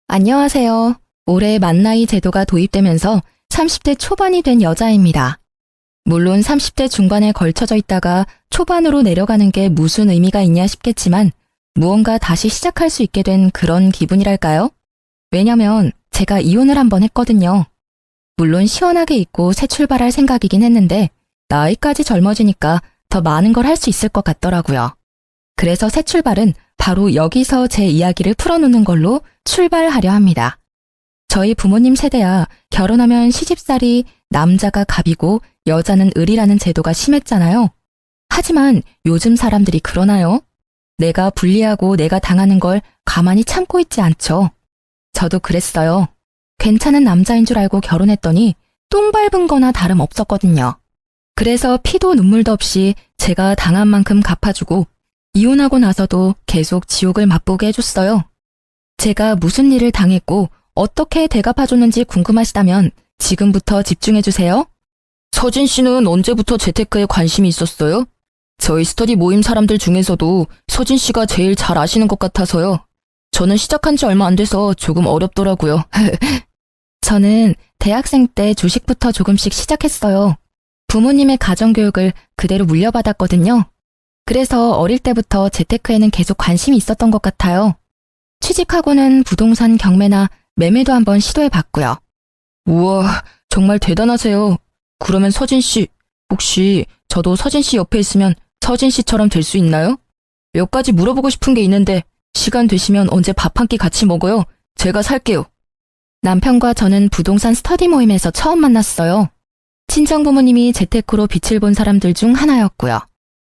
안녕하세요. 올해 만나이 제도가 도입되면서 30대 초반이 된 여자입니다. 물론 30대 중반에 걸쳐져 있다가 초반으로 내려가는 게 무슨 의미가 있냐 싶겠지만 무언가 다시 시작할 수 있게 된 그런 기분이랄까요? 왜냐면 제가 이혼을 한번 했거든요. 물론 시원하게 잊고 새 출발할 생각이긴 했는데 나이까지 젊어지니까 더 많은 걸 할 수 있을 것 같더라고요. 그래서 새 출발은 바로 여기서 제 이야기를 풀어놓는 걸로 출발하려 합니다. 저희 부모님 세대야 결혼하면 시집살이 남자가 갑이고 여자는 을이라는 제도가 심했잖아요. 하지만 요즘 사람들이 그러나요? 내가 불리하고 내가 당하는 걸 가만히 참고 있지 않죠. 저도 그랬어요. 괜찮은 남자인 줄 알고 결혼했더니 똥 밟은 거나 다름없었거든요. 그래서 피도 눈물도 없이 제가 당한 만큼 갚아주고 이혼하고 나서도 계속 지옥을 맛보게 해줬어요. 제가 무슨 일을 당했고 어떻게 대갚아줬는지 궁금하시다면 지금부터 집중해주세요. 서진 씨는 언제부터 재테크에 관심이 있었어요? 저희 스터디 모임 사람들 중에서도 서진 씨가 제일 잘 아시는 것 같아서요. 저는 시작한 지 얼마 안 돼서 조금 어렵더라고요. 저는 대학생 때 주식부터 조금씩 시작했어요. 부모님의 가정교육을 그대로 물려받았거든요. 그래서 어릴 때부터 재테크에는 계속 관심이 있었던 것 같아요. 취직하고는 부동산 경매나 매매도 한번 시도해봤고요. 우와, 정말 대단하세요. 그러면 서진 씨, 혹시 저도 서진 씨 옆에 있으면 서진 씨처럼 될 수 있나요? 몇 가지 물어보고 싶은 게 있는데 시간 되시면 언제 밥 한 끼 같이 먹어요? 제가 살게요. 남편과 저는 부동산 스터디 모임에서 처음 만났어요. 친정부모님이 재테크로 빛을 본 사람들 중 하나였고요.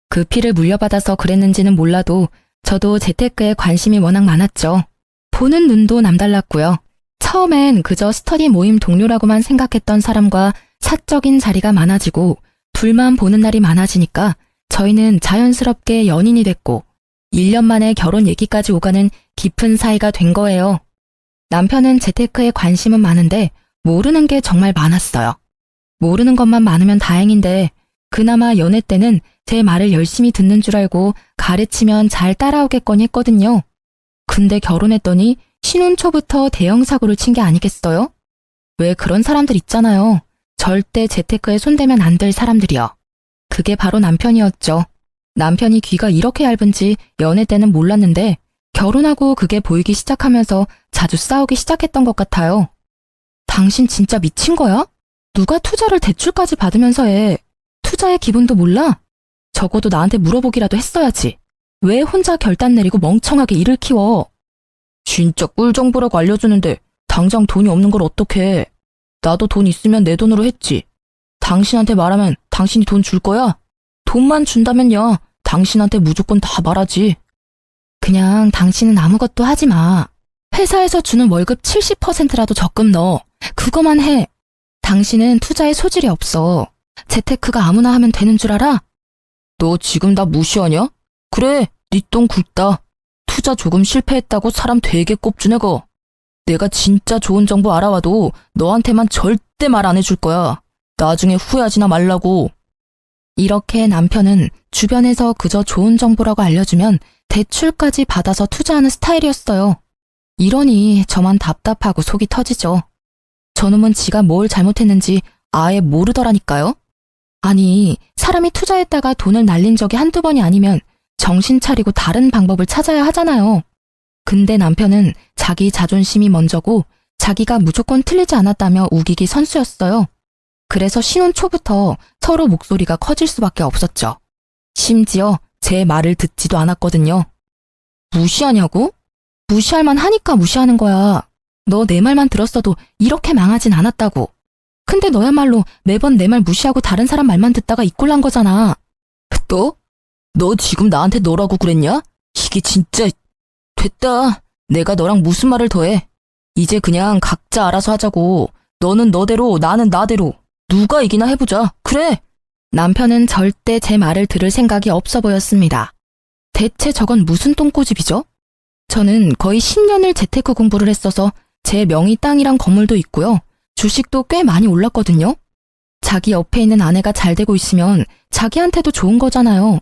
그 피를 물려받아서 그랬는지는 몰라도 저도 재테크에 관심이 워낙 많았죠. 보는 눈도 남달랐고요. 처음엔 그저 스터디 모임 동료라고만 생각했던 사람과 사적인 자리가 많아지고 둘만 보는 날이 많아지니까 저희는 자연스럽게 연인이 됐고 1년 만에 결혼 얘기까지 오가는 깊은 사이가 된 거예요. 남편은 재테크에 관심은 많은데 모르는 게 정말 많았어요. 모르는 것만 많으면 다행인데 그나마 연애 때는 제 말을 열심히 듣는 줄 알고 가르치면 잘 따라오겠거니 했거든요. 근데 결혼했더니 신혼 초부터 대형 사고를 친 게 아니겠어요? 왜 그런 사람들 있잖아요. 절대 재테크에 손대면 안 될 사람들이요. 그게 바로 남편이었죠. 남편이 귀가 이렇게 얇은지 연애 때는 몰랐는데 결혼하고 그게 보이기 시작하면서 자주 싸우기 시작했던 것 같아요. 당신 진짜 미친 거야? 누가 투자를 대출까지 받으면서 해. 투자의 기본도 몰라? 적어도 나한테 물어보기라도 했어야지. 왜 혼자 결단 내리고 멍청하게 일을 키워? 진짜 꿀 정보라고 알려주는데 당장 돈이 없는 걸 어떡해. 나도 돈 있으면 내 돈으로 했지. 당신한테 말하면 당신이 돈 줄 거야? 돈만 준다면야 당신한테 무조건 다 말하지. 그냥 당신은 아무것도 하지 마. 회사에서 주는 월급 70%라도 적금 넣어. 그거만 해. 당신은 투자에 소질이 없어. 재테크가 아무나 하면 되는 줄 알아? 너 지금 나 무시하냐? 그래, 네 똥 굵다. 투자 조금 실패했다고 사람 되게 꼽주네거. 내가 진짜 좋은 정보 알아와도 너한테만 절대 말 안 해줄 거야. 나중에 후회하지나 말라고. 이렇게 남편은 주변에서 그저 좋은 정보라고 알려주면 대출까지 받아서 투자하는 스타일이었어요. 이러니 저만 답답하고 속이 터지죠. 저놈은 지가 뭘 잘못했는지 아예 모르더라니까요. 아니, 사람이 투자했다가 돈을 날린 적이 한두 번이 아니면 정신 차리고 다른 방법을 찾아야 하잖아요. 근데 남편은 자기 자존심이 먼저고 자기가 무조건 틀리지 않았다며 우기기 선수였어요. 그래서 신혼 초부터 서로 목소리가 커질 수밖에 없었죠. 심지어 제 말을 듣지도 않았거든요. 무시하냐고? 무시할 만 하니까 무시하는 거야. 너 내 말만 들었어도 이렇게 망하진 않았다고. 근데 너야말로 매번 내 말 무시하고 다른 사람 말만 듣다가 이 꼴 난 거잖아. 너? 너 지금 나한테 너라고 그랬냐? 이게 진짜... 됐다. 내가 너랑 무슨 말을 더 해. 이제 그냥 각자 알아서 하자고. 너는 너대로 나는 나대로. 누가 이기나 해보자. 그래. 남편은 절대 제 말을 들을 생각이 없어 보였습니다. 대체 저건 무슨 똥꼬집이죠? 저는 거의 10년을 재테크 공부를 했어서 제 명의 땅이랑 건물도 있고요. 주식도 꽤 많이 올랐거든요. 자기 옆에 있는 아내가 잘 되고 있으면 자기한테도 좋은 거잖아요.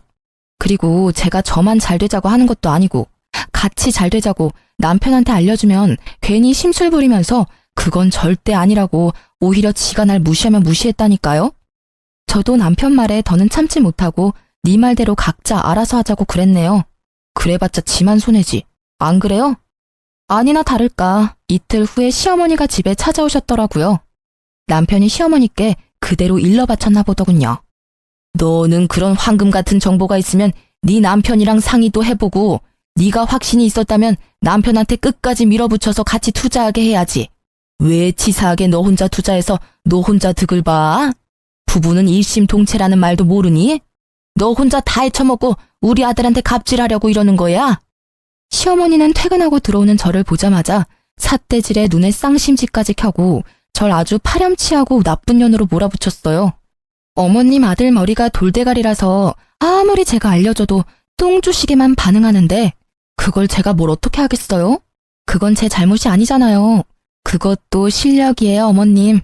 그리고 제가 저만 잘 되자고 하는 것도 아니고 같이 잘 되자고 남편한테 알려주면 괜히 심술 부리면서 그건 절대 아니라고 오히려 지가 날 무시하면 무시했다니까요. 저도 남편 말에 더는 참지 못하고 네 말대로 각자 알아서 하자고 그랬네요. 그래봤자 지만 손해지. 안 그래요? 아니나 다를까 이틀 후에 시어머니가 집에 찾아오셨더라고요. 남편이 시어머니께 그대로 일러 바쳤나 보더군요. 너는 그런 황금 같은 정보가 있으면 네 남편이랑 상의도 해보고 네가 확신이 있었다면 남편한테 끝까지 밀어붙여서 같이 투자하게 해야지. 왜 치사하게 너 혼자 투자해서 너 혼자 득을 봐? 부부는 일심동체라는 말도 모르니? 너 혼자 다 헤쳐먹고 우리 아들한테 갑질하려고 이러는 거야? 시어머니는 퇴근하고 들어오는 저를 보자마자 삿대질에 눈에 쌍심지까지 켜고 절 아주 파렴치하고 나쁜 년으로 몰아붙였어요. 어머님 아들 머리가 돌대가리라서 아무리 제가 알려줘도 똥주시게만 반응하는데 그걸 제가 뭘 어떻게 하겠어요? 그건 제 잘못이 아니잖아요. 그것도 실력이에요, 어머님.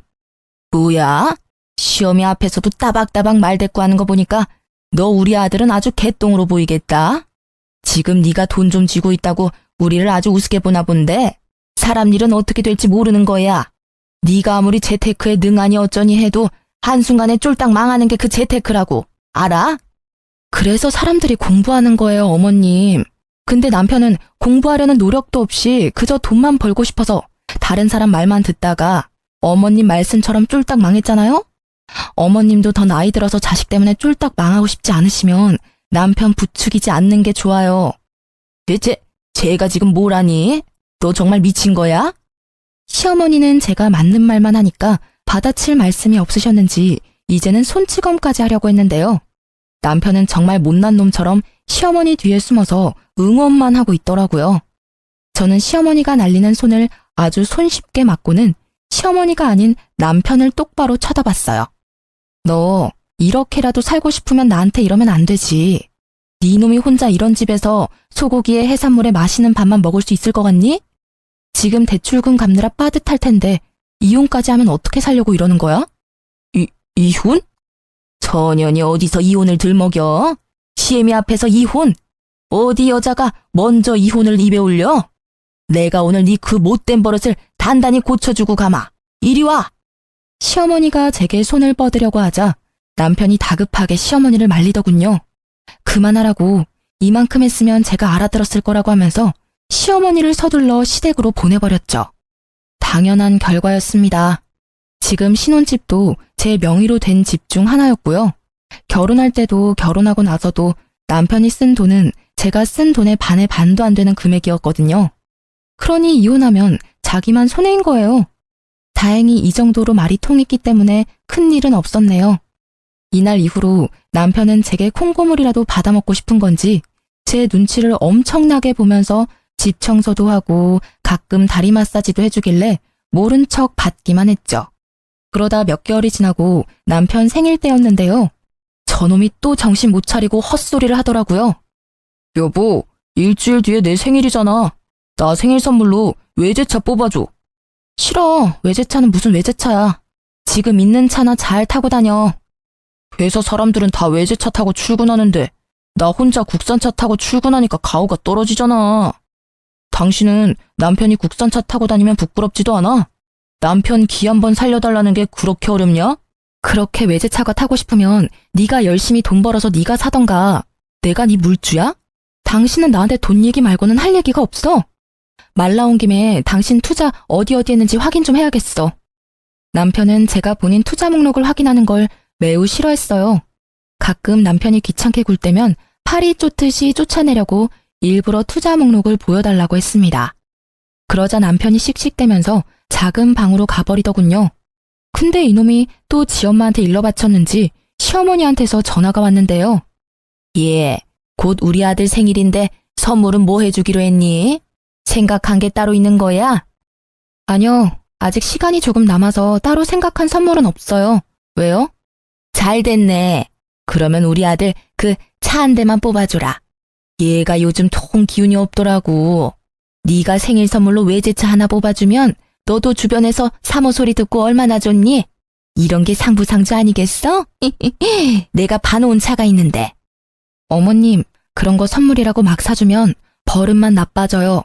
뭐야? 시어미 앞에서도 따박따박 말대꾸하는 거 보니까 너 우리 아들은 아주 개똥으로 보이겠다. 지금 네가 돈 좀 쥐고 있다고 우리를 아주 우습게 보나 본데 사람 일은 어떻게 될지 모르는 거야. 네가 아무리 재테크에 능하니 어쩌니 해도 한순간에 쫄딱 망하는 게 그 재테크라고. 알아? 그래서 사람들이 공부하는 거예요, 어머님. 근데 남편은 공부하려는 노력도 없이 그저 돈만 벌고 싶어서 다른 사람 말만 듣다가 어머님 말씀처럼 쫄딱 망했잖아요? 어머님도 더 나이 들어서 자식 때문에 쫄딱 망하고 싶지 않으시면 남편 부추기지 않는 게 좋아요. 대체 제가 지금 뭘 하니? 너 정말 미친 거야? 시어머니는 제가 맞는 말만 하니까 받아칠 말씀이 없으셨는지 이제는 손찌검까지 하려고 했는데요. 남편은 정말 못난 놈처럼 시어머니 뒤에 숨어서 응원만 하고 있더라고요. 저는 시어머니가 날리는 손을 아주 손쉽게 맞고는 시어머니가 아닌 남편을 똑바로 쳐다봤어요. 너 이렇게라도 살고 싶으면 나한테 이러면 안 되지. 네 놈이 혼자 이런 집에서 소고기에 해산물에 맛있는 밥만 먹을 수 있을 것 같니? 지금 대출금 갚느라 빠듯할 텐데 이혼까지 하면 어떻게 살려고 이러는 거야? 이혼? 처년이 어디서 이혼을 들먹여? 시애미 앞에서 이혼? 어디 여자가 먼저 이혼을 입에 올려? 내가 오늘 네 그 못된 버릇을 단단히 고쳐주고 가마. 이리 와! 시어머니가 제게 손을 뻗으려고 하자 남편이 다급하게 시어머니를 말리더군요. 그만하라고. 이만큼 했으면 제가 알아들었을 거라고 하면서 시어머니를 서둘러 시댁으로 보내버렸죠. 당연한 결과였습니다. 지금 신혼집도 제 명의로 된 집 중 하나였고요. 결혼할 때도 결혼하고 나서도 남편이 쓴 돈은 제가 쓴 돈의 반의 반도 안 되는 금액이었거든요. 그러니 이혼하면 자기만 손해인 거예요. 다행히 이 정도로 말이 통했기 때문에 큰일은 없었네요. 이날 이후로 남편은 제게 콩고물이라도 받아먹고 싶은 건지 제 눈치를 엄청나게 보면서 집 청소도 하고 가끔 다리 마사지도 해주길래 모른 척 받기만 했죠. 그러다 몇 개월이 지나고 남편 생일 때였는데요. 저놈이 또 정신 못 차리고 헛소리를 하더라고요. 여보, 일주일 뒤에 내 생일이잖아. 나 생일 선물로 외제차 뽑아줘. 싫어. 외제차는 무슨 외제차야. 지금 있는 차나 잘 타고 다녀. 회사 사람들은 다 외제차 타고 출근하는데 나 혼자 국산차 타고 출근하니까 가오가 떨어지잖아. 당신은 남편이 국산차 타고 다니면 부끄럽지도 않아? 남편 기 한번 살려달라는 게 그렇게 어렵냐? 그렇게 외제차가 타고 싶으면 네가 열심히 돈 벌어서 네가 사던가. 내가 네 물주야? 당신은 나한테 돈 얘기 말고는 할 얘기가 없어. 말 나온 김에 당신 투자 어디 했는지 확인 좀 해야겠어. 남편은 제가 본인 투자 목록을 확인하는 걸 매우 싫어했어요. 가끔 남편이 귀찮게 굴 때면 파리 쫓듯이 쫓아내려고 일부러 투자 목록을 보여달라고 했습니다. 그러자 남편이 씩씩대면서 작은 방으로 가버리더군요. 근데 이놈이 또 지 엄마한테 일러 바쳤는지 시어머니한테서 전화가 왔는데요. 예, 곧 우리 아들 생일인데 선물은 뭐 해주기로 했니? 생각한 게 따로 있는 거야? 아니요, 아직 시간이 조금 남아서 따로 생각한 선물은 없어요. 왜요? 잘 됐네. 그러면 우리 아들 그 차 한 대만 뽑아줘라. 얘가 요즘 통 기운이 없더라고. 네가 생일 선물로 외제차 하나 뽑아주면 너도 주변에서 사모 소리 듣고 얼마나 좋니? 이런 게 상부상조 아니겠어? 내가 봐놓은 차가 있는데. 어머님, 그런 거 선물이라고 막 사주면 버릇만 나빠져요.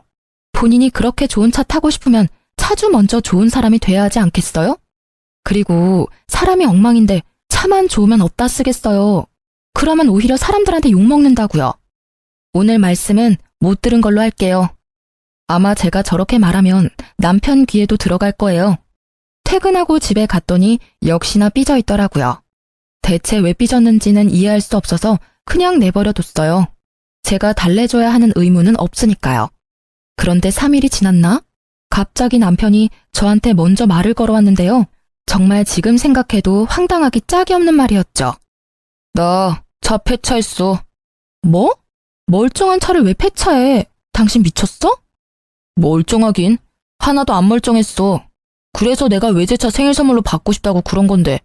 본인이 그렇게 좋은 차 타고 싶으면 차주 먼저 좋은 사람이 돼야 하지 않겠어요? 그리고 사람이 엉망인데 차만 좋으면 어디다 쓰겠어요. 그러면 오히려 사람들한테 욕먹는다고요. 오늘 말씀은 못 들은 걸로 할게요. 아마 제가 저렇게 말하면 남편 귀에도 들어갈 거예요. 퇴근하고 집에 갔더니 역시나 삐져 있더라고요. 대체 왜 삐졌는지는 이해할 수 없어서 그냥 내버려 뒀어요. 제가 달래줘야 하는 의무는 없으니까요. 그런데 3일이 지났나? 갑자기 남편이 저한테 먼저 말을 걸어왔는데요. 정말 지금 생각해도 황당하기 짝이 없는 말이었죠. 나 차 폐차했어. 뭐? 멀쩡한 차를 왜 폐차해? 당신 미쳤어? 멀쩡하긴. 하나도 안 멀쩡했어. 그래서 내가 외제차 생일 선물로 받고 싶다고 그런 건데.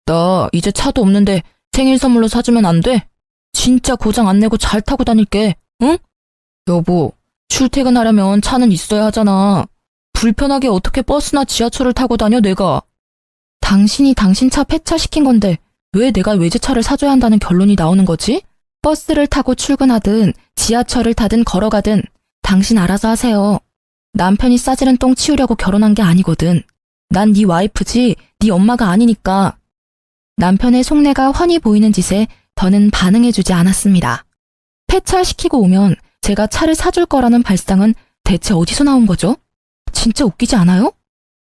나 이제 차도 없는데 생일 선물로 사주면 안 돼? 진짜 고장 안 내고 잘 타고 다닐게. 응? 여보, 출퇴근하려면 차는 있어야 하잖아. 불편하게 어떻게 버스나 지하철을 타고 다녀 내가. 당신이 당신 차 폐차시킨 건데 왜 내가 외제차를 사줘야 한다는 결론이 나오는 거지? 버스를 타고 출근하든 지하철을 타든 걸어가든 당신 알아서 하세요. 남편이 싸지른 똥 치우려고 결혼한 게 아니거든. 난 네 와이프지 네 엄마가 아니니까. 남편의 속내가 훤히 보이는 짓에 더는 반응해주지 않았습니다. 폐차시키고 오면 제가 차를 사줄 거라는 발상은 대체 어디서 나온 거죠? 진짜 웃기지 않아요?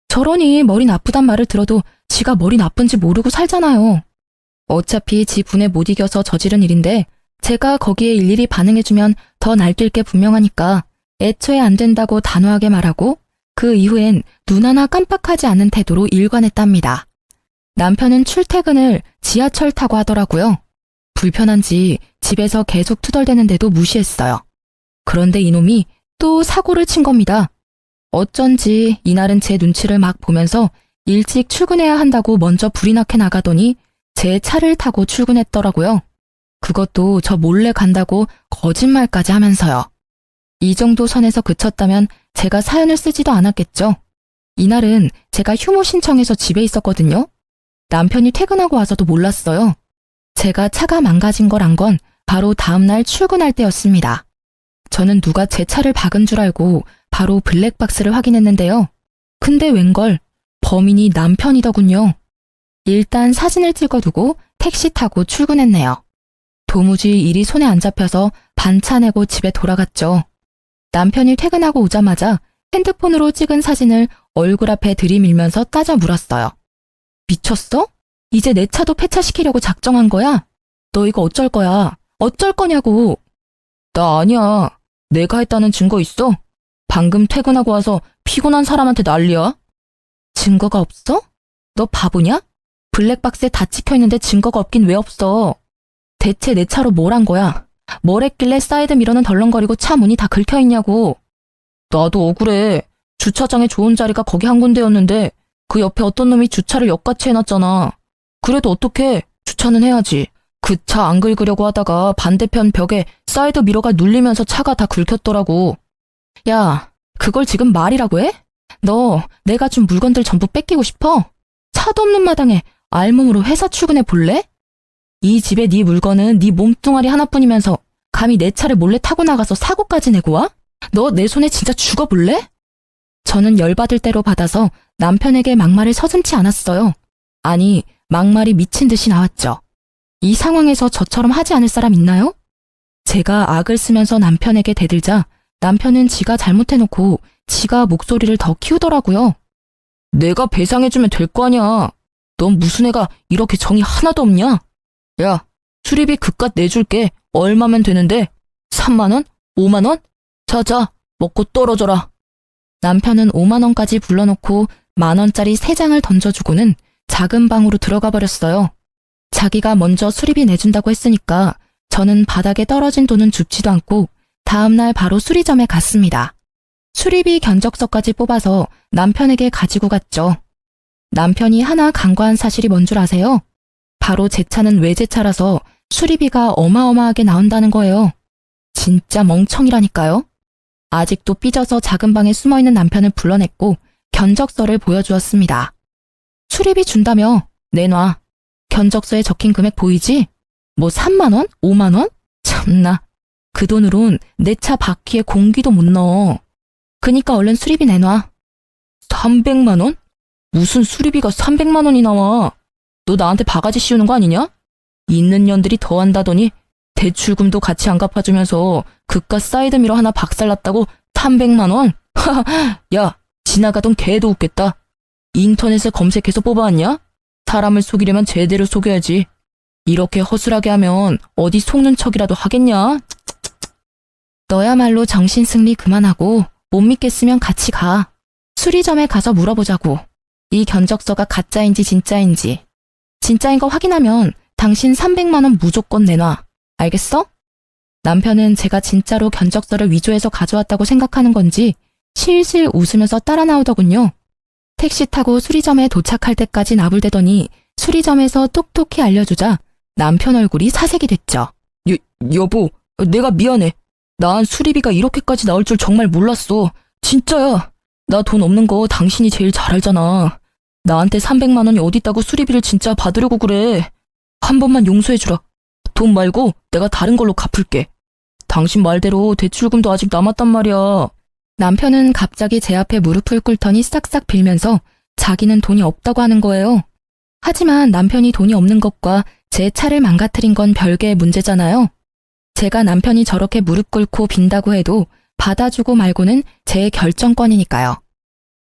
저러니 머리 나쁘단 말을 들어도 지가 머리 나쁜지 모르고 살잖아요. 어차피 지 분에 못 이겨서 저지른 일인데 제가 거기에 일일이 반응해주면 더 날뛸 게 분명하니까 애초에 안 된다고 단호하게 말하고 그 이후엔 눈 하나 깜빡하지 않는 태도로 일관했답니다. 남편은 출퇴근을 지하철 타고 하더라고요. 불편한지 집에서 계속 투덜대는데도 무시했어요. 그런데 이놈이 또 사고를 친 겁니다. 어쩐지 이날은 제 눈치를 막 보면서 일찍 출근해야 한다고 먼저 불이 나게 나가더니 제 차를 타고 출근했더라고요. 그것도 저 몰래 간다고 거짓말까지 하면서요. 이 정도 선에서 그쳤다면 제가 사연을 쓰지도 않았겠죠. 이날은 제가 휴무 신청해서 집에 있었거든요. 남편이 퇴근하고 와서도 몰랐어요. 제가 차가 망가진 걸 안 건 바로 다음날 출근할 때였습니다. 저는 누가 제 차를 박은 줄 알고 바로 블랙박스를 확인했는데요. 근데 웬걸 범인이 남편이더군요. 일단 사진을 찍어두고 택시 타고 출근했네요. 도무지 일이 손에 안 잡혀서 반차 내고 집에 돌아갔죠. 남편이 퇴근하고 오자마자 핸드폰으로 찍은 사진을 얼굴 앞에 들이밀면서 따져 물었어요. 미쳤어? 이제 내 차도 폐차시키려고 작정한 거야? 너 이거 어쩔 거야? 어쩔 거냐고. 나 아니야. 내가 했다는 증거 있어? 방금 퇴근하고 와서 피곤한 사람한테 난리야? 증거가 없어? 너 바보냐? 블랙박스에 다 찍혀있는데 증거가 없긴 왜 없어? 대체 내 차로 뭘 한 거야? 뭘 했길래 사이드 미러는 덜렁거리고 차 문이 다 긁혀있냐고. 나도 억울해. 주차장에 좋은 자리가 거기 한 군데였는데 그 옆에 어떤 놈이 주차를 역같이 해놨잖아. 그래도 어떡해. 주차는 해야지. 그 차 안 긁으려고 하다가 반대편 벽에 사이드 미러가 눌리면서 차가 다 긁혔더라고. 야, 그걸 지금 말이라고 해? 너 내가 준 물건들 전부 뺏기고 싶어? 차도 없는 마당에 알몸으로 회사 출근해 볼래? 이 집에 네 물건은 네 몸뚱아리 하나뿐이면서 감히 내 차를 몰래 타고 나가서 사고까지 내고 와? 너 내 손에 진짜 죽어볼래? 저는 열받을 대로 받아서 남편에게 막말을 서슴지 않았어요. 아니, 막말이 미친 듯이 나왔죠. 이 상황에서 저처럼 하지 않을 사람 있나요? 제가 악을 쓰면서 남편에게 대들자 남편은 지가 잘못해놓고 지가 목소리를 더 키우더라고요. 내가 배상해주면 될 거 아니야. 넌 무슨 애가 이렇게 정이 하나도 없냐? 야, 수리비 그깟 내줄게. 얼마면 되는데? 3만 원? 5만 원? 자자, 먹고 떨어져라. 남편은 5만 원까지 불러놓고 10,000원짜리 3장을 던져주고는 작은 방으로 들어가 버렸어요. 자기가 먼저 수리비 내준다고 했으니까 저는 바닥에 떨어진 돈은 줍지도 않고 다음날 바로 수리점에 갔습니다. 수리비 견적서까지 뽑아서 남편에게 가지고 갔죠. 남편이 하나 간과한 사실이 뭔 줄 아세요? 바로 제 차는 외제차라서 수리비가 어마어마하게 나온다는 거예요. 진짜 멍청이라니까요. 아직도 삐져서 작은 방에 숨어있는 남편을 불러냈고 견적서를 보여주었습니다. 수리비 준다며? 내놔. 견적서에 적힌 금액 보이지? 뭐 3만 원? 5만 원? 참나. 그 돈으론 내 차 바퀴에 공기도 못 넣어. 그니까 얼른 수리비 내놔. 300만 원? 무슨 수리비가 300만 원이 나와? 너 나한테 바가지 씌우는 거 아니냐? 있는 년들이 더 한다더니 대출금도 같이 안 갚아주면서 그깟 사이드미러 하나 박살났다고 300만 원? 야, 지나가던 개도 웃겠다. 인터넷에 검색해서 뽑아왔냐? 사람을 속이려면 제대로 속여야지. 이렇게 허술하게 하면 어디 속는 척이라도 하겠냐? 너야말로 정신승리 그만하고 못 믿겠으면 같이 가. 수리점에 가서 물어보자고. 이 견적서가 가짜인지 진짜인지. 진짜인 거 확인하면 당신 300만 원 무조건 내놔. 알겠어? 남편은 제가 진짜로 견적서를 위조해서 가져왔다고 생각하는 건지 실실 웃으면서 따라 나오더군요. 택시 타고 수리점에 도착할 때까지 나불대더니 수리점에서 톡톡히 알려주자 남편 얼굴이 사색이 됐죠. 여보, 내가 미안해. 난 수리비가 이렇게까지 나올 줄 정말 몰랐어. 진짜야. 나 돈 없는 거 당신이 제일 잘 알잖아. 나한테 300만 원이 어딨다고 수리비를 진짜 받으려고 그래. 한 번만 용서해주라. 돈 말고 내가 다른 걸로 갚을게. 당신 말대로 대출금도 아직 남았단 말이야. 남편은 갑자기 제 앞에 무릎을 꿇더니 싹싹 빌면서 자기는 돈이 없다고 하는 거예요. 하지만 남편이 돈이 없는 것과 제 차를 망가뜨린 건 별개의 문제잖아요. 제가 남편이 저렇게 무릎 꿇고 빈다고 해도 받아주고 말고는 제 결정권이니까요.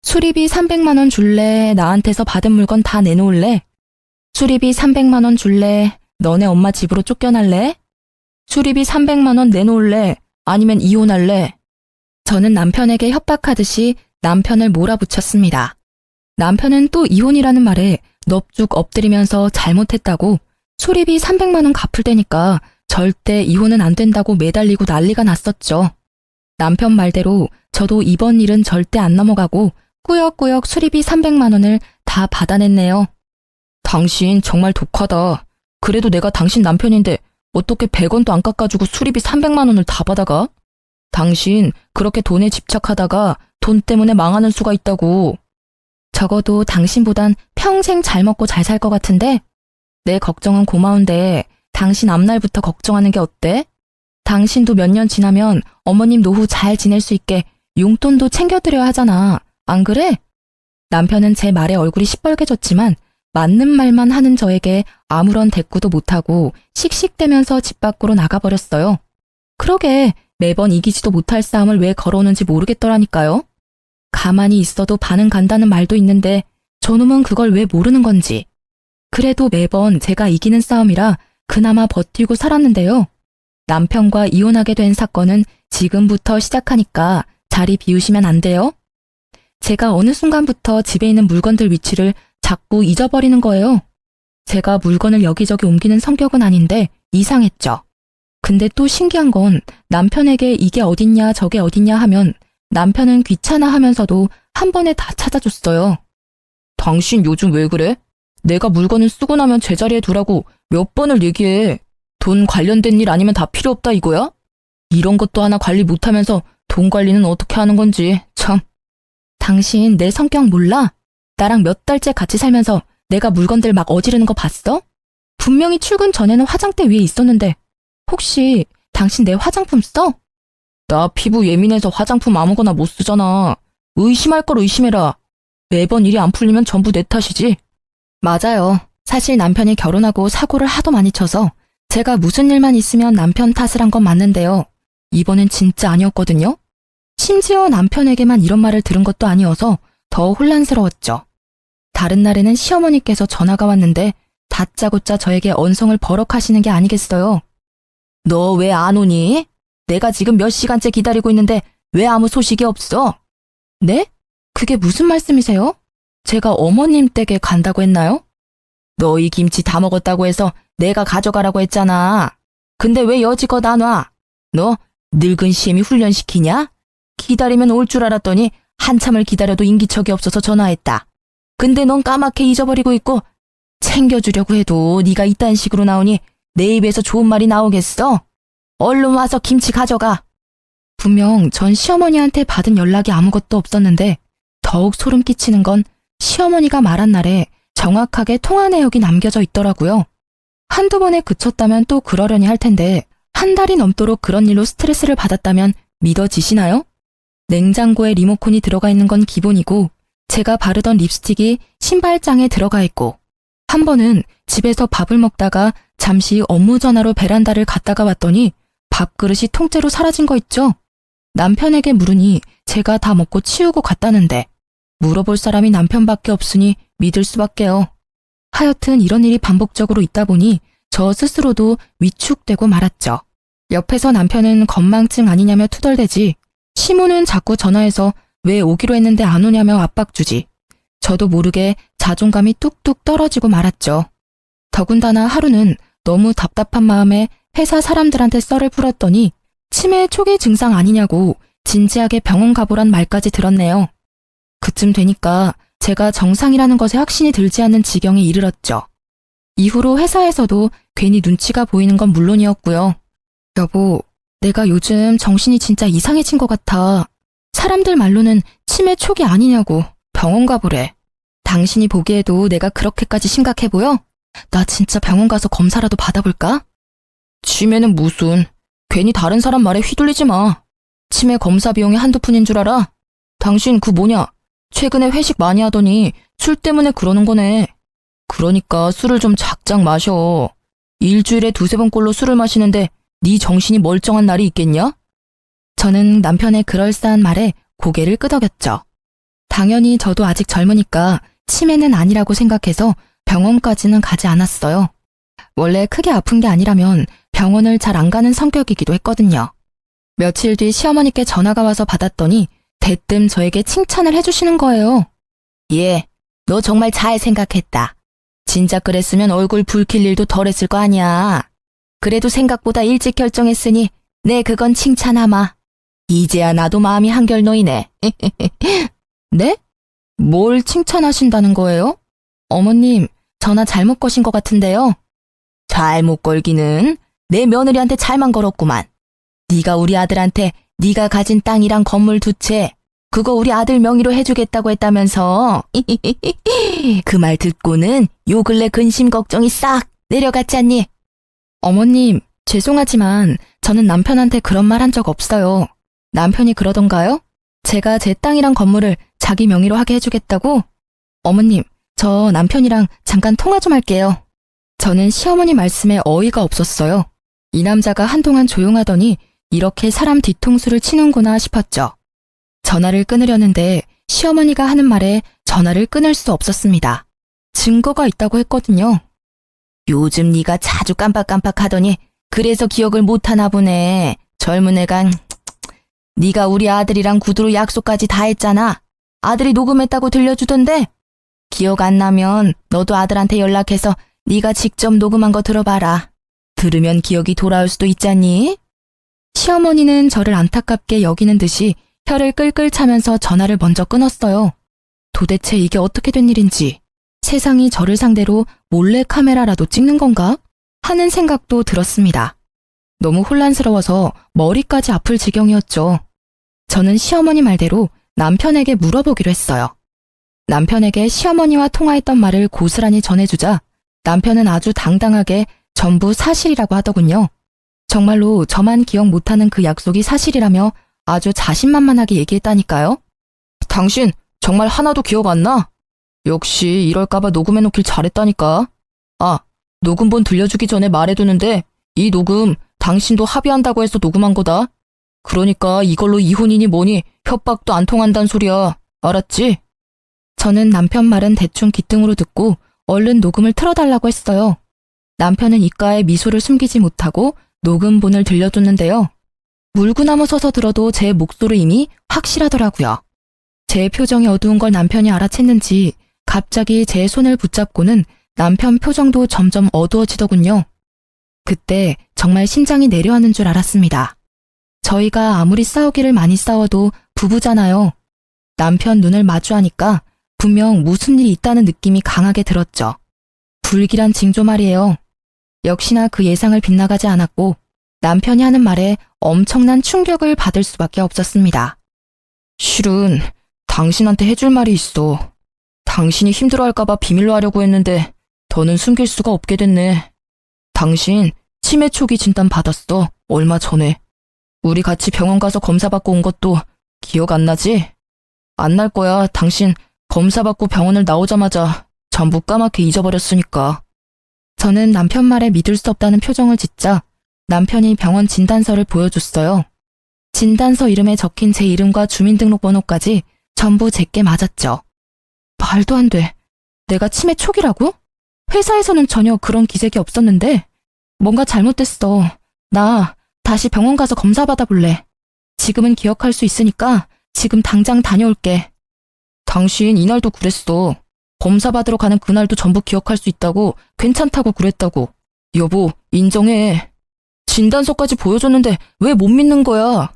수리비 300만 원 줄래? 나한테서 받은 물건 다 내놓을래? 수리비 300만 원 줄래? 너네 엄마 집으로 쫓겨날래? 수리비 300만 원 내놓을래? 아니면 이혼할래? 저는 남편에게 협박하듯이 남편을 몰아붙였습니다. 남편은 또 이혼이라는 말에 넙죽 엎드리면서 잘못했다고 수리비 300만 원 갚을 테니까 절대 이혼은 안 된다고 매달리고 난리가 났었죠. 남편 말대로 저도 이번 일은 절대 안 넘어가고 꾸역꾸역 수리비 300만 원을 다 받아냈네요. 당신 정말 독하다. 그래도 내가 당신 남편인데 어떻게 100원도 안 깎아주고 수리비 300만 원을 다 받아가? 당신 그렇게 돈에 집착하다가 돈 때문에 망하는 수가 있다고. 적어도 당신보단 평생 잘 먹고 잘 살 것 같은데? 내 걱정은 고마운데 당신 앞날부터 걱정하는 게 어때? 당신도 몇 년 지나면 어머님 노후 잘 지낼 수 있게 용돈도 챙겨드려야 하잖아. 안 그래? 남편은 제 말에 얼굴이 시뻘개졌지만 맞는 말만 하는 저에게 아무런 대꾸도 못하고 씩씩대면서 집 밖으로 나가버렸어요. 그러게 매번 이기지도 못할 싸움을 왜 걸어오는지 모르겠더라니까요. 가만히 있어도 반은 간다는 말도 있는데 저놈은 그걸 왜 모르는 건지. 그래도 매번 제가 이기는 싸움이라 그나마 버티고 살았는데요. 남편과 이혼하게 된 사건은 지금부터 시작하니까 자리 비우시면 안 돼요? 제가 어느 순간부터 집에 있는 물건들 위치를 자꾸 잊어버리는 거예요. 제가 물건을 여기저기 옮기는 성격은 아닌데 이상했죠. 근데 또 신기한 건 남편에게 이게 어딨냐 저게 어딨냐 하면 남편은 귀찮아하면서도 한 번에 다 찾아줬어요. 당신 요즘 왜 그래? 내가 물건을 쓰고 나면 제자리에 두라고 몇 번을 얘기해. 돈 관련된 일 아니면 다 필요 없다 이거야? 이런 것도 하나 관리 못하면서 돈 관리는 어떻게 하는 건지 참. 당신 내 성격 몰라? 나랑 몇 달째 같이 살면서 내가 물건들 막 어지르는 거 봤어? 분명히 출근 전에는 화장대 위에 있었는데 혹시 당신 내 화장품 써? 나 피부 예민해서 화장품 아무거나 못 쓰잖아. 의심할 걸 의심해라. 매번 일이 안 풀리면 전부 내 탓이지. 맞아요. 사실 남편이 결혼하고 사고를 하도 많이 쳐서 제가 무슨 일만 있으면 남편 탓을 한 건 맞는데요. 이번엔 진짜 아니었거든요. 심지어 남편에게만 이런 말을 들은 것도 아니어서 더 혼란스러웠죠. 다른 날에는 시어머니께서 전화가 왔는데 다짜고짜 저에게 언성을 버럭하시는 게 아니겠어요. 너 왜 안 오니? 내가 지금 몇 시간째 기다리고 있는데 왜 아무 소식이 없어? 네? 그게 무슨 말씀이세요? 제가 어머님 댁에 간다고 했나요? 너희 김치 다 먹었다고 해서 내가 가져가라고 했잖아. 근데 왜 여지껏 안 와? 너 늙은 시엠이 훈련시키냐? 기다리면 올 줄 알았더니 한참을 기다려도 인기척이 없어서 전화했다. 근데 넌 까맣게 잊어버리고 있고 챙겨주려고 해도 네가 이딴 식으로 나오니 내 입에서 좋은 말이 나오겠어? 얼른 와서 김치 가져가. 분명 전 시어머니한테 받은 연락이 아무것도 없었는데 더욱 소름 끼치는 건 시어머니가 말한 날에 정확하게 통화 내역이 남겨져 있더라고요. 한두 번에 그쳤다면 또 그러려니 할 텐데 한 달이 넘도록 그런 일로 스트레스를 받았다면 믿어지시나요? 냉장고에 리모컨이 들어가 있는 건 기본이고 제가 바르던 립스틱이 신발장에 들어가 있고 한 번은 집에서 밥을 먹다가 잠시 업무 전화로 베란다를 갔다가 왔더니 밥그릇이 통째로 사라진 거 있죠? 남편에게 물으니 제가 다 먹고 치우고 갔다는데 물어볼 사람이 남편밖에 없으니 믿을 수밖에요. 하여튼 이런 일이 반복적으로 있다 보니 저 스스로도 위축되고 말았죠. 옆에서 남편은 건망증 아니냐며 투덜대지, 시모는 자꾸 전화해서 왜 오기로 했는데 안 오냐며 압박 주지. 저도 모르게 자존감이 뚝뚝 떨어지고 말았죠. 더군다나 하루는 너무 답답한 마음에 회사 사람들한테 썰을 풀었더니 치매 초기 증상 아니냐고 진지하게 병원 가보란 말까지 들었네요. 그쯤 되니까 제가 정상이라는 것에 확신이 들지 않는 지경에 이르렀죠. 이후로 회사에서도 괜히 눈치가 보이는 건 물론이었고요. 여보, 내가 요즘 정신이 진짜 이상해진 것 같아. 사람들 말로는 치매 초기 아니냐고 병원 가보래. 당신이 보기에도 내가 그렇게까지 심각해 보여? 나 진짜 병원 가서 검사라도 받아볼까? 치매는 무슨, 괜히 다른 사람 말에 휘둘리지 마. 치매 검사 비용이 한두 푼인 줄 알아? 당신 그 뭐냐, 최근에 회식 많이 하더니 술 때문에 그러는 거네. 그러니까 술을 좀 작작 마셔. 일주일에 두세 번꼴로 술을 마시는데 네 정신이 멀쩡한 날이 있겠냐? 저는 남편의 그럴싸한 말에 고개를 끄덕였죠. 당연히 저도 아직 젊으니까 치매는 아니라고 생각해서 병원까지는 가지 않았어요. 원래 크게 아픈 게 아니라면 병원을 잘 안 가는 성격이기도 했거든요. 며칠 뒤 시어머니께 전화가 와서 받았더니 대뜸 저에게 칭찬을 해주시는 거예요. 예, 너 정말 잘 생각했다. 진작 그랬으면 얼굴 붉힐 일도 덜 했을 거 아니야. 그래도 생각보다 일찍 결정했으니 네, 그건 칭찬하마. 이제야 나도 마음이 한결 놓이네. 네? 뭘 칭찬하신다는 거예요? 어머님, 전화 잘못 거신 것 같은데요. 잘못 걸기는 내 며느리한테 잘만 걸었구만. 네가 우리 아들한테 네가 가진 땅이랑 건물 두 채 그거 우리 아들 명의로 해주겠다고 했다면서. 그 말 듣고는 요 근래 근심 걱정이 싹 내려갔잖니. 어머님, 죄송하지만 저는 남편한테 그런 말 한 적 없어요. 남편이 그러던가요? 제가 제 땅이랑 건물을 자기 명의로 하게 해주겠다고? 어머님, 저 남편이랑 잠깐 통화 좀 할게요. 저는 시어머니 말씀에 어이가 없었어요. 이 남자가 한동안 조용하더니 이렇게 사람 뒤통수를 치는구나 싶었죠. 전화를 끊으려는데 시어머니가 하는 말에 전화를 끊을 수 없었습니다. 증거가 있다고 했거든요. 요즘 네가 자주 깜빡깜빡하더니 그래서 기억을 못하나 보네. 젊은 애가. 네가 우리 아들이랑 구두로 약속까지 다 했잖아. 아들이 녹음했다고 들려주던데. 기억 안 나면 너도 아들한테 연락해서 네가 직접 녹음한 거 들어봐라. 들으면 기억이 돌아올 수도 있잖니. 시어머니는 저를 안타깝게 여기는 듯이 혀를 끌끌 차면서 전화를 먼저 끊었어요. 도대체 이게 어떻게 된 일인지, 세상이 저를 상대로 몰래 카메라라도 찍는 건가? 하는 생각도 들었습니다. 너무 혼란스러워서 머리까지 아플 지경이었죠. 저는 시어머니 말대로 남편에게 물어보기로 했어요. 남편에게 시어머니와 통화했던 말을 고스란히 전해주자 남편은 아주 당당하게 전부 사실이라고 하더군요. 정말로 저만 기억 못하는 그 약속이 사실이라며 아주 자신만만하게 얘기했다니까요. 당신 정말 하나도 기억 안 나? 역시 이럴까봐 녹음해놓길 잘했다니까. 아, 녹음본 들려주기 전에 말해두는데 이 녹음 당신도 합의한다고 해서 녹음한 거다. 그러니까 이걸로 이혼이니 뭐니 협박도 안 통한단 소리야. 알았지? 저는 남편 말은 대충 귀등으로 듣고 얼른 녹음을 틀어달라고 했어요. 남편은 입가에 미소를 숨기지 못하고 녹음본을 들려줬는데요. 물구나무 서서 들어도 제 목소리임이 확실하더라고요. 제 표정이 어두운 걸 남편이 알아챘는지 갑자기 제 손을 붙잡고는 남편 표정도 점점 어두워지더군요. 그때 정말 심장이 내려앉는 줄 알았습니다. 저희가 아무리 싸우기를 많이 싸워도 부부잖아요. 남편 눈을 마주하니까 분명 무슨 일이 있다는 느낌이 강하게 들었죠. 불길한 징조 말이에요. 역시나 그 예상을 빗나가지 않았고 남편이 하는 말에 엄청난 충격을 받을 수밖에 없었습니다. 실은 당신한테 해줄 말이 있어. 당신이 힘들어할까봐 비밀로 하려고 했는데 더는 숨길 수가 없게 됐네. 당신 치매 초기 진단 받았어. 얼마 전에. 우리 같이 병원 가서 검사 받고 온 것도 기억 안 나지? 안 날 거야. 당신 검사 받고 병원을 나오자마자 전부 까맣게 잊어버렸으니까. 저는 남편 말에 믿을 수 없다는 표정을 짓자 남편이 병원 진단서를 보여줬어요. 진단서 이름에 적힌 제 이름과 주민등록번호까지 전부 제게 맞았죠. 말도 안 돼. 내가 치매 초기라고? 회사에서는 전혀 그런 기색이 없었는데 뭔가 잘못됐어. 나 다시 병원 가서 검사 받아볼래. 지금은 기억할 수 있으니까 지금 당장 다녀올게. 당신 이날도 그랬어. 검사 받으러 가는 그날도 전부 기억할 수 있다고, 괜찮다고 그랬다고. 여보, 인정해. 진단서까지 보여줬는데 왜 못 믿는 거야?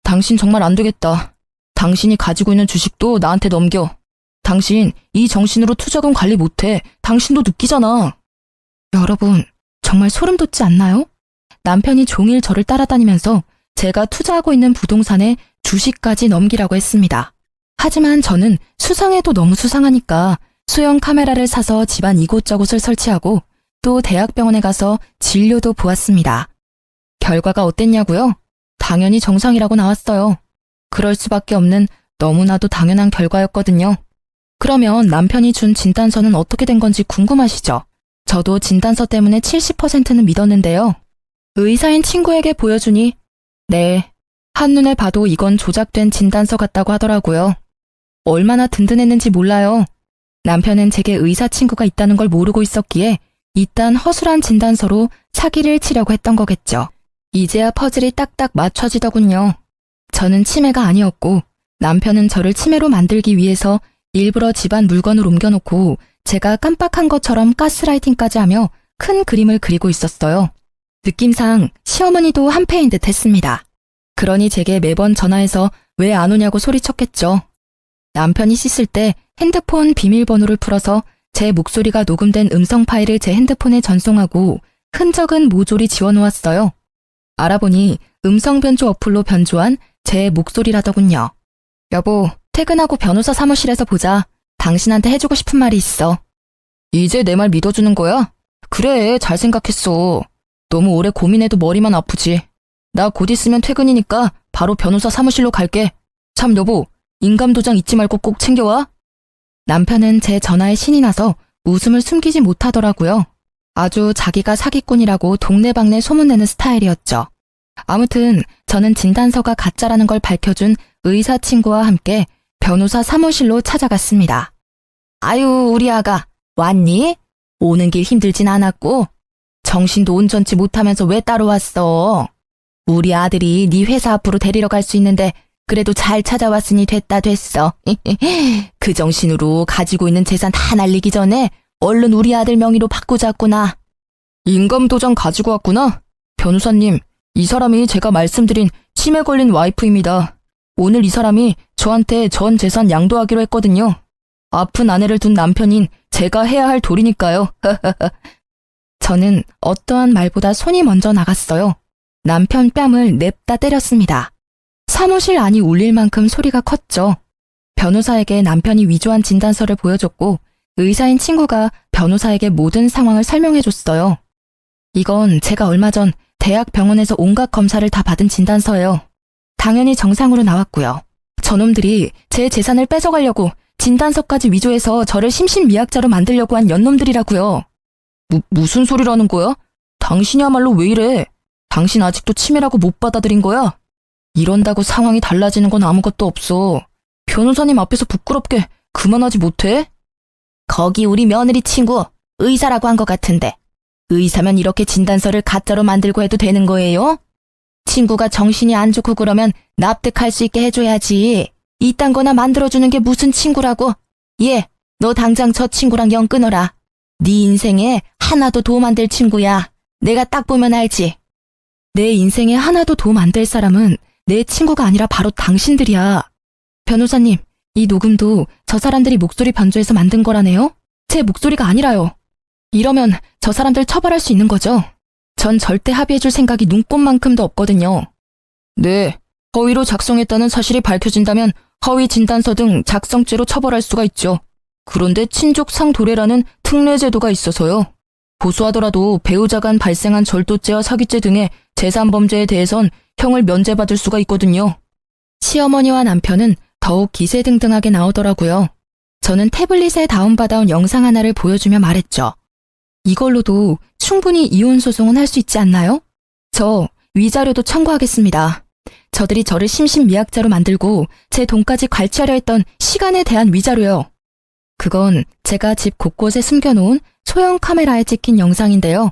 당신 정말 안 되겠다. 당신이 가지고 있는 주식도 나한테 넘겨. 당신 이 정신으로 투자금 관리 못해. 당신도 느끼잖아. 여러분, 정말 소름 돋지 않나요? 남편이 종일 저를 따라다니면서 제가 투자하고 있는 부동산에 주식까지 넘기라고 했습니다. 하지만 저는 수상해도 너무 수상하니까 소형 카메라를 사서 집안 이곳저곳을 설치하고 또 대학병원에 가서 진료도 보았습니다. 결과가 어땠냐고요? 당연히 정상이라고 나왔어요. 그럴 수밖에 없는 너무나도 당연한 결과였거든요. 그러면 남편이 준 진단서는 어떻게 된 건지 궁금하시죠? 저도 진단서 때문에 70%는 믿었는데요. 의사인 친구에게 보여주니 네, 한눈에 봐도 이건 조작된 진단서 같다고 하더라고요. 얼마나 든든했는지 몰라요. 남편은 제게 의사 친구가 있다는 걸 모르고 있었기에 이딴 허술한 진단서로 사기를 치려고 했던 거겠죠. 이제야 퍼즐이 딱딱 맞춰지더군요. 저는 치매가 아니었고 남편은 저를 치매로 만들기 위해서 일부러 집안 물건을 옮겨놓고 제가 깜빡한 것처럼 가스라이팅까지 하며 큰 그림을 그리고 있었어요. 느낌상 시어머니도 한패인 듯 했습니다. 그러니 제게 매번 전화해서 왜 안 오냐고 소리쳤겠죠. 남편이 씻을 때 핸드폰 비밀번호를 풀어서 제 목소리가 녹음된 음성 파일을 제 핸드폰에 전송하고 흔적은 모조리 지워놓았어요. 알아보니 음성 변조 어플로 변조한 제 목소리라더군요. 여보, 퇴근하고 변호사 사무실에서 보자. 당신한테 해주고 싶은 말이 있어. 이제 내 말 믿어주는 거야? 그래, 잘 생각했어. 너무 오래 고민해도 머리만 아프지. 나 곧 있으면 퇴근이니까 바로 변호사 사무실로 갈게. 참 여보, 인감도장 잊지 말고 꼭 챙겨와. 남편은 제 전화에 신이 나서 웃음을 숨기지 못하더라고요. 아주 자기가 사기꾼이라고 동네방네 소문내는 스타일이었죠. 아무튼 저는 진단서가 가짜라는 걸 밝혀준 의사 친구와 함께 변호사 사무실로 찾아갔습니다. 아유, 우리 아가 왔니? 오는 길 힘들진 않았고 정신도 온전치 못하면서 왜 따로 왔어? 우리 아들이 네 회사 앞으로 데리러 갈 수 있는데 그래도 잘 찾아왔으니 됐어. 그 정신으로 가지고 있는 재산 다 날리기 전에 얼른 우리 아들 명의로 바꾸자꾸나. 인감도장 가지고 왔구나? 변호사님, 이 사람이 제가 말씀드린 치매 걸린 와이프입니다. 오늘 이 사람이 저한테 전 재산 양도하기로 했거든요. 아픈 아내를 둔 남편인 제가 해야 할 도리니까요. 저는 어떠한 말보다 손이 먼저 나갔어요. 남편 뺨을 냅다 때렸습니다. 사무실 안이 울릴 만큼 소리가 컸죠. 변호사에게 남편이 위조한 진단서를 보여줬고 의사인 친구가 변호사에게 모든 상황을 설명해줬어요. 이건 제가 얼마 전 대학병원에서 온갖 검사를 다 받은 진단서예요. 당연히 정상으로 나왔고요. 저놈들이 제 재산을 뺏어가려고 진단서까지 위조해서 저를 심신미약자로 만들려고 한 연놈들이라고요. 무슨 소리라는 거야? 당신이야말로 왜 이래? 당신 아직도 치매라고 못 받아들인 거야? 이런다고 상황이 달라지는 건 아무것도 없어. 변호사님 앞에서 부끄럽게 그만하지 못해? 거기 우리 며느리 친구 의사라고 한 것 같은데 의사면 이렇게 진단서를 가짜로 만들고 해도 되는 거예요? 친구가 정신이 안 좋고 그러면 납득할 수 있게 해줘야지. 이딴 거나 만들어주는 게 무슨 친구라고? 얘, 너 당장 저 친구랑 연 끊어라. 네 인생에 하나도 도움 안 될 친구야. 내가 딱 보면 알지. 내 인생에 하나도 도움 안 될 사람은 내 친구가 아니라 바로 당신들이야. 변호사님, 이 녹음도 저 사람들이 목소리 변조해서 만든 거라네요? 제 목소리가 아니라요. 이러면 저 사람들 처벌할 수 있는 거죠? 전 절대 합의해줄 생각이 눈꼽만큼도 없거든요. 네, 허위로 작성했다는 사실이 밝혀진다면 허위 진단서 등 작성죄로 처벌할 수가 있죠. 그런데 친족상도례라는 특례제도가 있어서요. 고소하더라도 배우자 간 발생한 절도죄와 사기죄 등의 재산범죄에 대해선 형을 면제받을 수가 있거든요. 시어머니와 남편은 더욱 기세등등하게 나오더라고요. 저는 태블릿에 다운받아온 영상 하나를 보여주며 말했죠. 이걸로도 충분히 이혼 소송은 할 수 있지 않나요? 저 위자료도 청구하겠습니다. 저들이 저를 심신미약자로 만들고 제 돈까지 괄취하려 했던 시간에 대한 위자료요. 그건 제가 집 곳곳에 숨겨놓은 소형 카메라에 찍힌 영상인데요.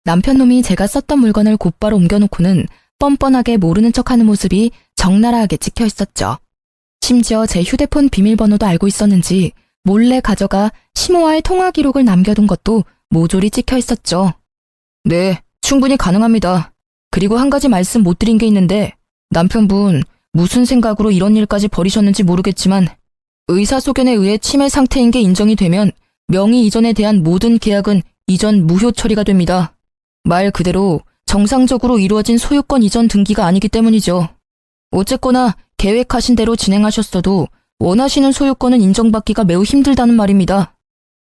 남편 놈이 제가 썼던 물건을 곧바로 옮겨놓고는 뻔뻔하게 모르는 척하는 모습이 적나라하게 찍혀 있었죠. 심지어 제 휴대폰 비밀번호도 알고 있었는지 몰래 가져가 시모와의 통화 기록을 남겨둔 것도 모조리 찍혀 있었죠. 네, 충분히 가능합니다. 그리고 한 가지 말씀 못 드린 게 있는데 남편분 무슨 생각으로 이런 일까지 벌이셨는지 모르겠지만 의사소견에 의해 치매 상태인 게 인정이 되면 명의 이전에 대한 모든 계약은 이전 무효 처리가 됩니다. 말 그대로 정상적으로 이루어진 소유권 이전 등기가 아니기 때문이죠. 어쨌거나 계획하신 대로 진행하셨어도 원하시는 소유권은 인정받기가 매우 힘들다는 말입니다.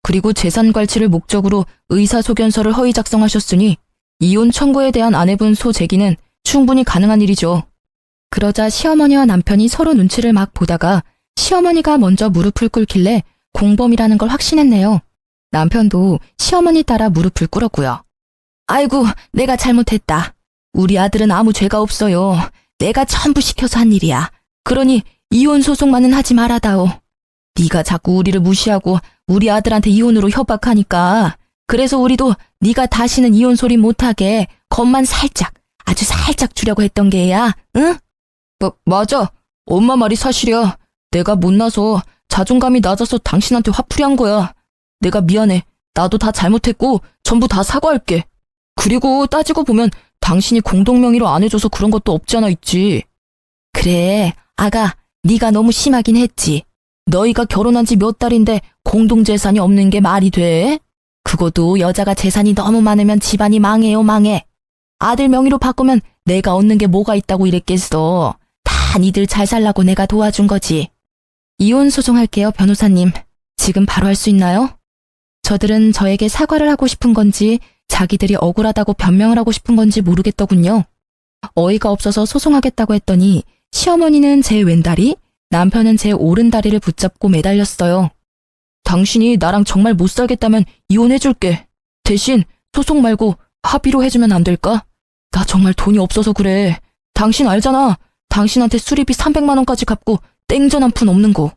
그리고 재산 괄취를 목적으로 의사소견서를 허위 작성하셨으니 이혼 청구에 대한 아내분 소 제기는 충분히 가능한 일이죠. 그러자 시어머니와 남편이 서로 눈치를 막 보다가 시어머니가 먼저 무릎을 꿇길래 공범이라는 걸 확신했네요. 남편도 시어머니 따라 무릎을 꿇었고요. 아이고, 내가 잘못했다. 우리 아들은 아무 죄가 없어요. 내가 전부 시켜서 한 일이야. 그러니 이혼 소송만은 하지 말아다오. 네가 자꾸 우리를 무시하고 우리 아들한테 이혼으로 협박하니까 그래서 우리도 네가 다시는 이혼 소리 못하게 겁만 살짝, 아주 살짝 주려고 했던 게야, 응? 맞아. 엄마 말이 사실이야. 내가 못나서 자존감이 낮아서 당신한테 화풀이 한 거야. 내가 미안해. 나도 다 잘못했고 전부 다 사과할게. 그리고 따지고 보면 당신이 공동명의로 안 해줘서 그런 것도 없지 않아 있지. 그래, 아가, 네가 너무 심하긴 했지. 너희가 결혼한 지 몇 달인데 공동재산이 없는 게 말이 돼? 그것도 여자가 재산이 너무 많으면 집안이 망해요, 망해. 아들 명의로 바꾸면 내가 얻는 게 뭐가 있다고 이랬겠어. 다 니들 잘 살라고 내가 도와준 거지. 이혼 소송할게요, 변호사님. 지금 바로 할 수 있나요? 저들은 저에게 사과를 하고 싶은 건지 자기들이 억울하다고 변명을 하고 싶은 건지 모르겠더군요. 어이가 없어서 소송하겠다고 했더니 시어머니는 제 왼다리, 남편은 제 오른다리를 붙잡고 매달렸어요. 당신이 나랑 정말 못 살겠다면 이혼해줄게. 대신 소송 말고 합의로 해주면 안 될까? 나 정말 돈이 없어서 그래. 당신 알잖아. 당신한테 수리비 300만 원까지 갚고 땡전 한 푼 없는 거.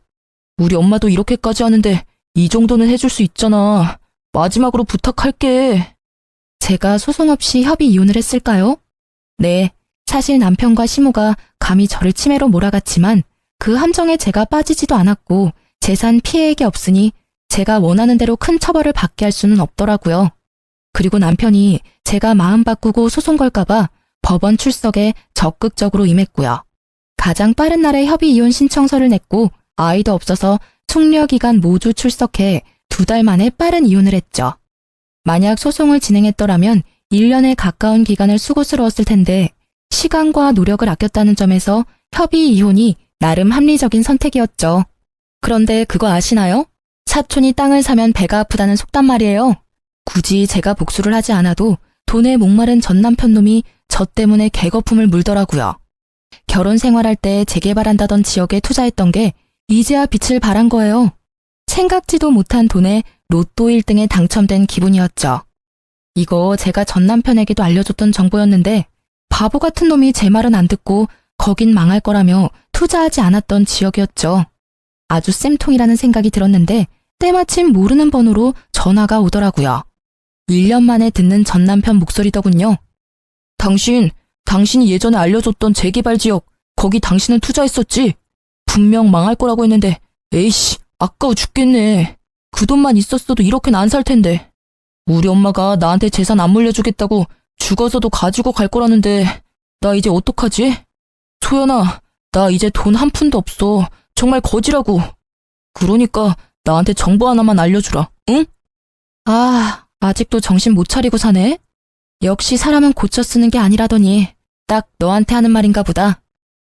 우리 엄마도 이렇게까지 하는데 이 정도는 해줄 수 있잖아. 마지막으로 부탁할게. 제가 소송 없이 협의 이혼을 했을까요? 네, 사실 남편과 시모가 감히 저를 치매로 몰아갔지만 그 함정에 제가 빠지지도 않았고 재산 피해액이 없으니 제가 원하는 대로 큰 처벌을 받게 할 수는 없더라고요. 그리고 남편이 제가 마음 바꾸고 소송 걸까봐 법원 출석에 적극적으로 임했고요. 가장 빠른 날에 협의 이혼 신청서를 냈고 아이도 없어서 숙려기간 모두 출석해 2달 만에 빠른 이혼을 했죠. 만약 소송을 진행했더라면 1년에 가까운 기간을 수고스러웠을 텐데 시간과 노력을 아꼈다는 점에서 협의 이혼이 나름 합리적인 선택이었죠. 그런데 그거 아시나요? 사촌이 땅을 사면 배가 아프다는 속담 말이에요. 굳이 제가 복수를 하지 않아도 돈에 목마른 전 남편 놈이 저 때문에 개거품을 물더라고요. 결혼 생활할 때 재개발한다던 지역에 투자했던 게 이제야 빛을 발한 거예요. 생각지도 못한 돈에 로또 1등에 당첨된 기분이었죠. 이거 제가 전 남편에게도 알려줬던 정보였는데 바보 같은 놈이 제 말은 안 듣고 거긴 망할 거라며 투자하지 않았던 지역이었죠. 아주 쌤통이라는 생각이 들었는데 때마침 모르는 번호로 전화가 오더라고요. 1년 만에 듣는 전 남편 목소리더군요. 당신이 예전에 알려줬던 재개발 지역, 거기 당신은 투자했었지? 분명 망할 거라고 했는데 에이씨, 아까워 죽겠네. 그 돈만 있었어도 이렇게는 안 살 텐데. 우리 엄마가 나한테 재산 안 물려주겠다고 죽어서도 가지고 갈 거라는데 나 이제 어떡하지? 소연아, 나 이제 돈 한 푼도 없어. 정말 거지라고. 그러니까 나한테 정보 하나만 알려주라, 응? 아직도 정신 못 차리고 사네? 역시 사람은 고쳐 쓰는 게 아니라더니 딱 너한테 하는 말인가 보다.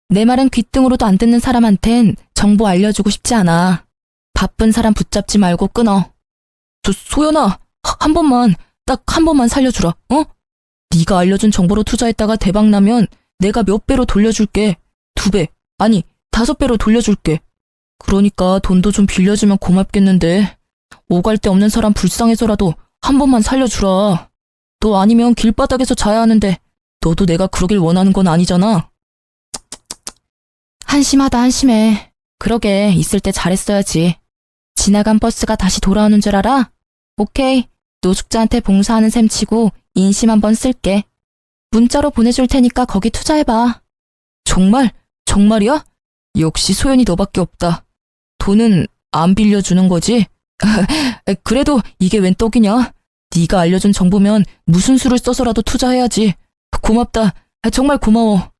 내 말은 귓등으로도 안 듣는 사람한텐 정보 알려주고 싶지 않아. 바쁜 사람 붙잡지 말고 끊어. 소연아, 한 번만 딱 한 번만 살려주라, 어? 네가 알려준 정보로 투자했다가 대박 나면 내가 몇 배로 돌려줄게. 2배, 아니 5배로 돌려줄게. 그러니까 돈도 좀 빌려주면 고맙겠는데 오갈 데 없는 사람 불쌍해서라도 한 번만 살려주라. 너 아니면 길바닥에서 자야 하는데 너도 내가 그러길 원하는 건 아니잖아. 한심하다 한심해. 그러게 있을 때 잘했어야지. 지나간 버스가 다시 돌아오는 줄 알아? 오케이, 노숙자한테 봉사하는 셈 치고 인심 한번 쓸게. 문자로 보내줄 테니까 거기 투자해봐. 정말? 정말이야? 역시 소연이 너밖에 없다. 돈은 안 빌려주는 거지? 그래도 이게 웬 떡이냐? 네가 알려준 정보면 무슨 수를 써서라도 투자해야지. 고맙다. 정말 고마워.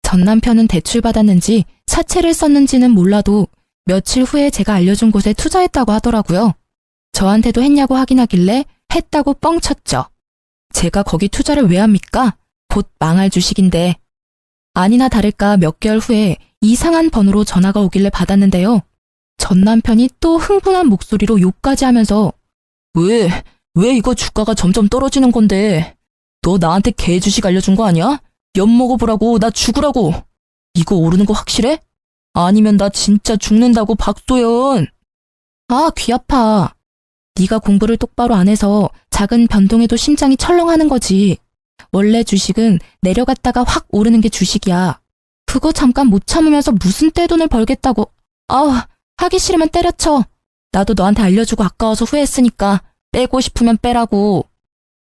전 남편은 대출받았는지 사채를 썼는지는 몰라도 며칠 후에 제가 알려준 곳에 투자했다고 하더라고요. 저한테도 했냐고 확인하길래 했다고 뻥쳤죠. 제가 거기 투자를 왜 합니까? 곧 망할 주식인데. 아니나 다를까 몇 개월 후에 이상한 번호로 전화가 오길래 받았는데요. 전 남편이 또 흥분한 목소리로 욕까지 하면서 왜 이거 주가가 점점 떨어지는 건데? 너 나한테 개 주식 알려준 거 아니야? 엿 먹어보라고, 나 죽으라고. 이거 오르는 거 확실해? 아니면 나 진짜 죽는다고, 박소연. 아, 귀 아파. 네가 공부를 똑바로 안 해서 작은 변동에도 심장이 철렁하는 거지. 원래 주식은 내려갔다가 확 오르는 게 주식이야. 그거 잠깐 못 참으면서 무슨 떼돈을 벌겠다고. 하기 싫으면 때려쳐. 나도 너한테 알려주고 아까워서 후회했으니까 빼고 싶으면 빼라고.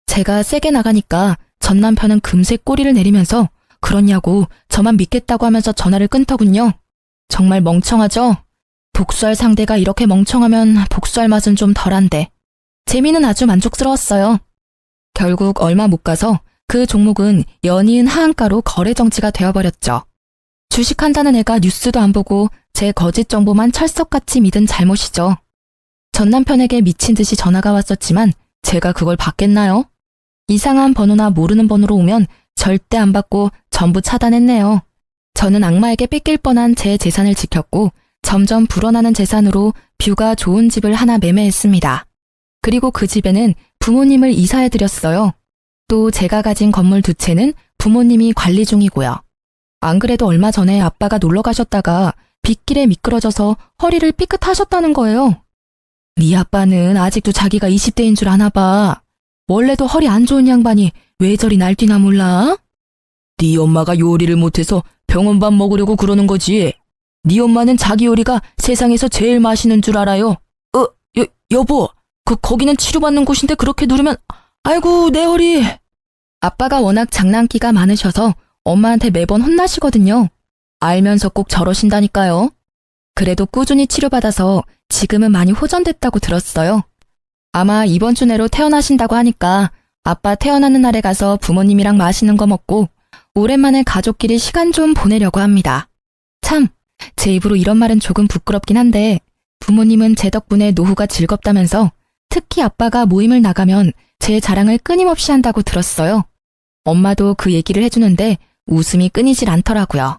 제가 세게 나가니까 전 남편은 금세 꼬리를 내리면서 그렇냐고 저만 믿겠다고 하면서 전화를 끊더군요. 정말 멍청하죠? 복수할 상대가 이렇게 멍청하면 복수할 맛은 좀 덜한데. 재미는 아주 만족스러웠어요. 결국 얼마 못 가서 그 종목은 연이은 하한가로 거래 정지가 되어버렸죠. 주식한다는 애가 뉴스도 안 보고 제 거짓 정보만 철석같이 믿은 잘못이죠. 전 남편에게 미친 듯이 전화가 왔었지만 제가 그걸 받겠나요? 이상한 번호나 모르는 번호로 오면 절대 안 받고 전부 차단했네요. 저는 악마에게 뺏길 뻔한 제 재산을 지켰고 점점 불어나는 재산으로 뷰가 좋은 집을 하나 매매했습니다. 그리고 그 집에는 부모님을 이사해드렸어요. 또 제가 가진 건물 2채는 부모님이 관리 중이고요. 안 그래도 얼마 전에 아빠가 놀러 가셨다가 빗길에 미끄러져서 허리를 삐끗하셨다는 거예요. 네 아빠는 아직도 자기가 20대인 줄 아나 봐. 원래도 허리 안 좋은 양반이 왜 저리 날뛰나 몰라? 네 엄마가 요리를 못해서 병원 밥 먹으려고 그러는 거지. 네 엄마는 자기 요리가 세상에서 제일 맛있는 줄 알아요. 여보, 거기는 치료받는 곳인데 그렇게 누르면, 아이고, 내 허리. 아빠가 워낙 장난기가 많으셔서 엄마한테 매번 혼나시거든요. 알면서 꼭 저러신다니까요. 그래도 꾸준히 치료받아서 지금은 많이 호전됐다고 들었어요. 아마 이번 주 내로 퇴원하신다고 하니까 아빠 퇴원하는 날에 가서 부모님이랑 맛있는 거 먹고 오랜만에 가족끼리 시간 좀 보내려고 합니다. 참, 제 입으로 이런 말은 조금 부끄럽긴 한데 부모님은 제 덕분에 노후가 즐겁다면서 특히 아빠가 모임을 나가면 제 자랑을 끊임없이 한다고 들었어요. 엄마도 그 얘기를 해주는데 웃음이 끊이질 않더라고요.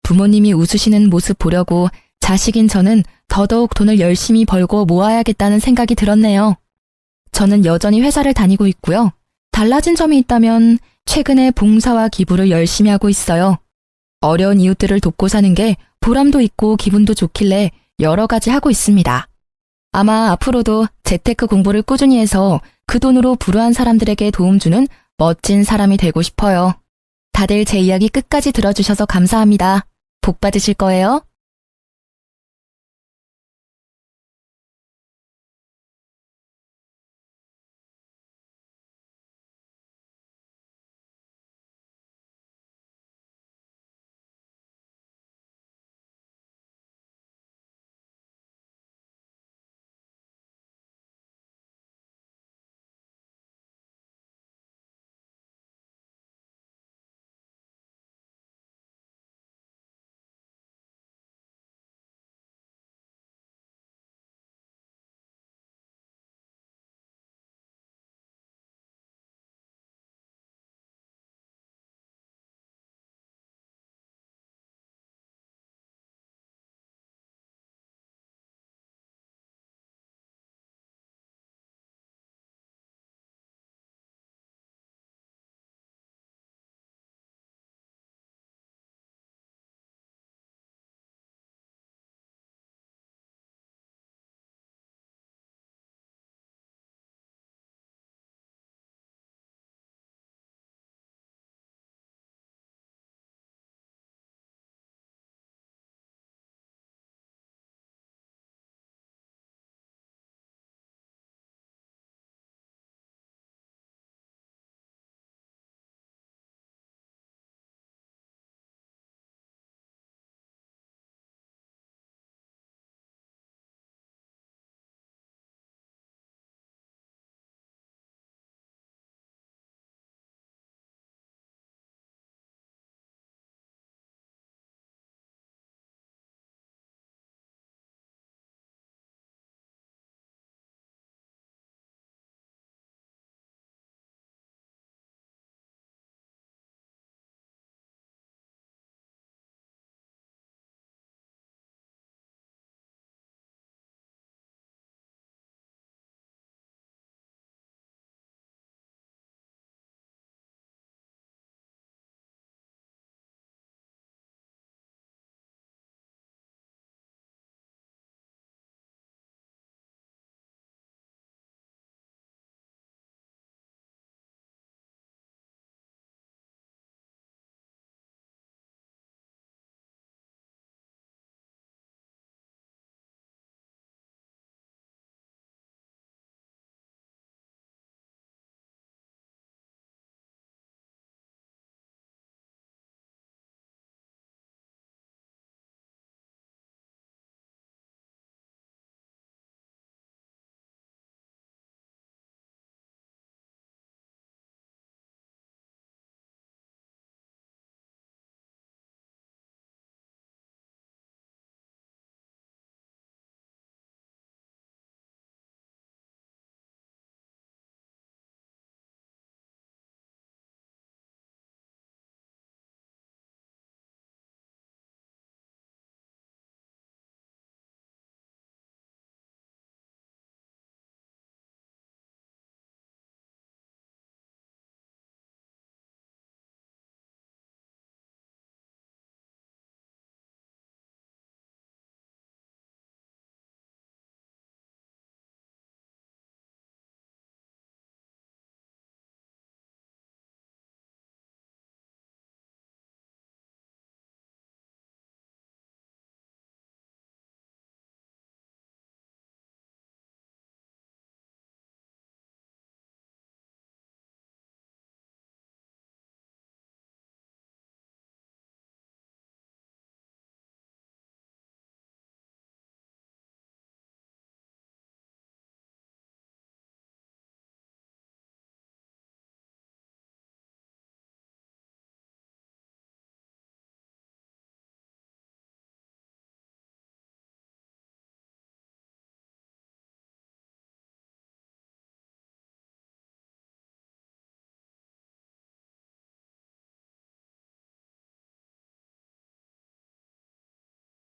부모님이 웃으시는 모습 보려고 자식인 저는 더더욱 돈을 열심히 벌고 모아야겠다는 생각이 들었네요. 저는 여전히 회사를 다니고 있고요. 달라진 점이 있다면 최근에 봉사와 기부를 열심히 하고 있어요. 어려운 이웃들을 돕고 사는 게 보람도 있고 기분도 좋길래 여러 가지 하고 있습니다. 아마 앞으로도 재테크 공부를 꾸준히 해서 그 돈으로 불우한 사람들에게 도움 주는 멋진 사람이 되고 싶어요. 다들 제 이야기 끝까지 들어주셔서 감사합니다. 복 받으실 거예요.